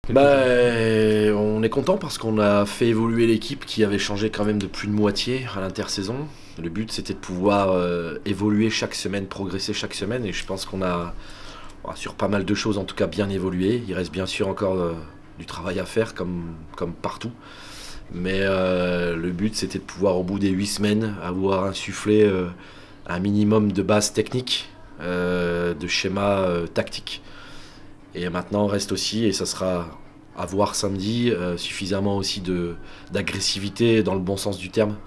On est content parce qu'on a fait évoluer l'équipe qui avait changé quand même de plus de moitié à l'intersaison. Le but c'était de pouvoir évoluer chaque semaine, progresser chaque semaine, et je pense qu'on a, sur pas mal de choses en tout cas, bien évolué. Il reste bien sûr encore du travail à faire comme partout. Mais le but c'était de pouvoir au bout des 8 semaines avoir insufflé un minimum de base technique, de schéma tactique. Et maintenant reste aussi, et ça sera à voir samedi, suffisamment aussi d'agressivité dans le bon sens du terme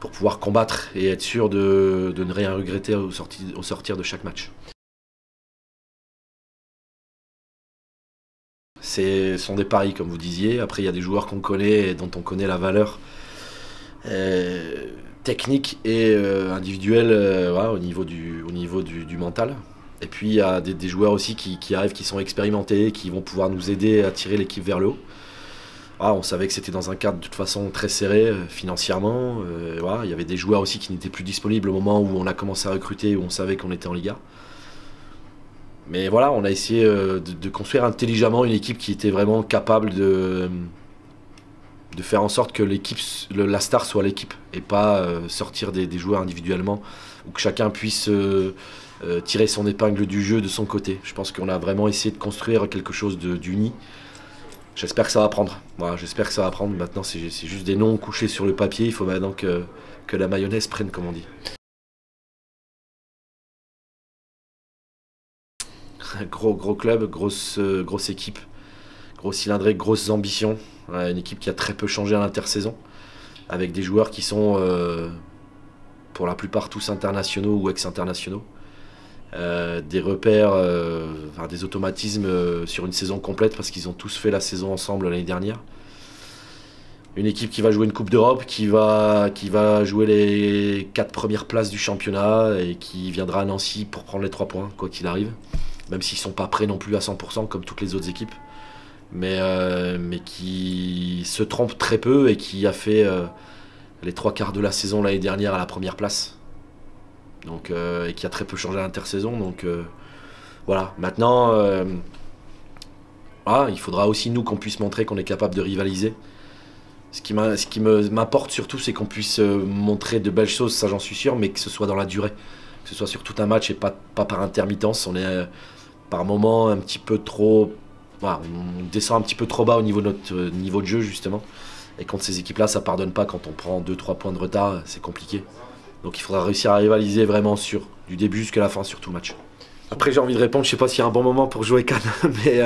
pour pouvoir combattre et être sûr de ne rien regretter au sortir de chaque match. Ce sont des paris comme vous disiez. Après il y a des joueurs qu'on connaît et dont on connaît la valeur technique et individuelle, voilà, au niveau du mental. Et puis il y a des joueurs aussi qui arrivent, qui sont expérimentés, qui vont pouvoir nous aider à tirer l'équipe vers le haut. On savait que c'était dans un cadre de toute façon très serré financièrement. Il y avait des joueurs aussi qui n'étaient plus disponibles au moment où on a commencé à recruter, où on savait qu'on était en Liga. Mais voilà, on a essayé de construire intelligemment une équipe qui était vraiment capable de faire en sorte que la star soit l'équipe et pas sortir des joueurs individuellement, ou que chacun puisse tirer son épingle du jeu de son côté. Je pense qu'on a vraiment essayé de construire quelque chose d'uni. J'espère que ça va prendre. Voilà, j'espère que ça va prendre. Maintenant, c'est juste des noms couchés sur le papier. Il faut maintenant que la mayonnaise prenne, comme on dit. Gros club, grosse équipe, gros cylindré, grosses ambitions. Une équipe qui a très peu changé à l'intersaison, avec des joueurs qui sont pour la plupart tous internationaux ou ex-internationaux. Des repères, des automatismes sur une saison complète parce qu'ils ont tous fait la saison ensemble l'année dernière. Une équipe qui va jouer une Coupe d'Europe, qui va jouer les 4 premières places du championnat et qui viendra à Nancy pour prendre les 3 points, quoi qu'il arrive. Même s'ils ne sont pas prêts non plus à 100% comme toutes les autres équipes. Mais qui se trompe très peu et qui a fait les 3/4 de la saison l'année dernière à la première place. Donc, et qui a très peu changé à l'intersaison. Donc voilà, maintenant il faudra aussi nous qu'on puisse montrer qu'on est capable de rivaliser. Ce qui m'importe surtout, c'est qu'on puisse montrer de belles choses, ça j'en suis sûr, mais que ce soit dans la durée, que ce soit sur tout un match et pas par intermittence. On est par moment un petit peu trop, on descend un petit peu trop bas au niveau de notre niveau de jeu justement, et contre ces équipes là ça pardonne pas. Quand on prend 2-3 points de retard, c'est compliqué. Donc il faudra réussir à rivaliser vraiment du début jusqu'à la fin sur tout le match. Après j'ai envie de répondre, je sais pas s'il y a un bon moment pour jouer Cannes, mais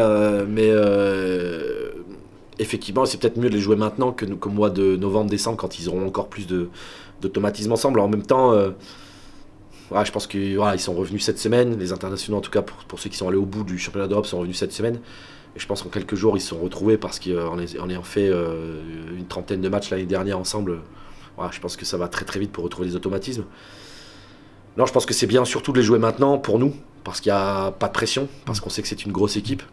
effectivement c'est peut-être mieux de les jouer maintenant qu'au mois de novembre-décembre, quand ils auront encore plus d'automatisme ensemble. En même temps, je pense qu'ils sont revenus cette semaine, les internationaux en tout cas, pour ceux qui sont allés au bout du championnat d'Europe sont revenus cette semaine. Et je pense qu'en quelques jours ils se sont retrouvés parce qu'en ayant fait une trentaine de matchs l'année dernière ensemble, je pense que ça va très très vite pour retrouver les automatismes. Non, je pense que c'est bien surtout de les jouer maintenant pour nous, parce qu'il n'y a pas de pression, parce qu'on sait que c'est une grosse équipe,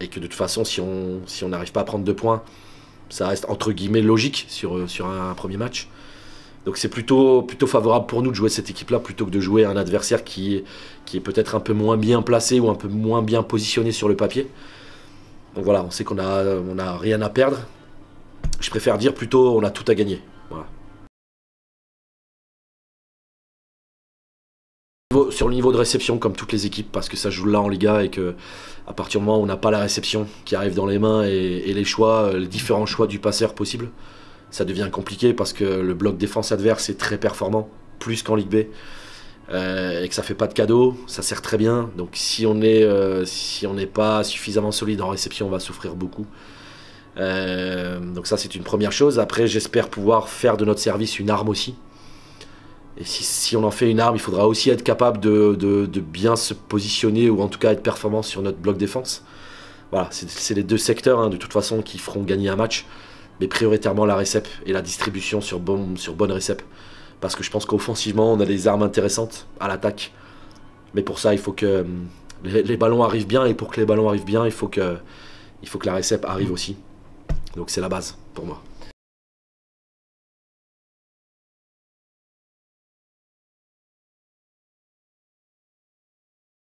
et que de toute façon si on n'arrive pas à prendre 2 points, ça reste entre guillemets logique sur un premier match. Donc c'est plutôt favorable pour nous de jouer cette équipe-là plutôt que de jouer un adversaire qui est peut-être un peu moins bien placé ou un peu moins bien positionné sur le papier. Donc voilà, on sait qu'on a rien à perdre. Je préfère dire plutôt on a tout à gagner. Voilà. Sur le niveau de réception, comme toutes les équipes, parce que ça joue là en Liga, et que à partir du moment où on n'a pas la réception qui arrive dans les mains et les différents choix du passeur possible, ça devient compliqué parce que le bloc défense adverse est très performant, plus qu'en Ligue B, et que ça fait pas de cadeaux, ça sert très bien. Donc si on n'est pas suffisamment solide en réception, on va souffrir beaucoup. Donc ça c'est une première chose. Après j'espère pouvoir faire de notre service une arme aussi. Et si on en fait une arme, il faudra aussi être capable de bien se positionner, ou en tout cas être performant sur notre bloc défense. Voilà, c'est les 2 secteurs de toute façon qui feront gagner un match, mais prioritairement la récep et la distribution sur bonne récep. Parce que je pense qu'offensivement, on a des armes intéressantes à l'attaque. Mais pour ça, il faut que les ballons arrivent bien, et pour que les ballons arrivent bien, il faut que la récep arrive aussi. Donc c'est la base pour moi.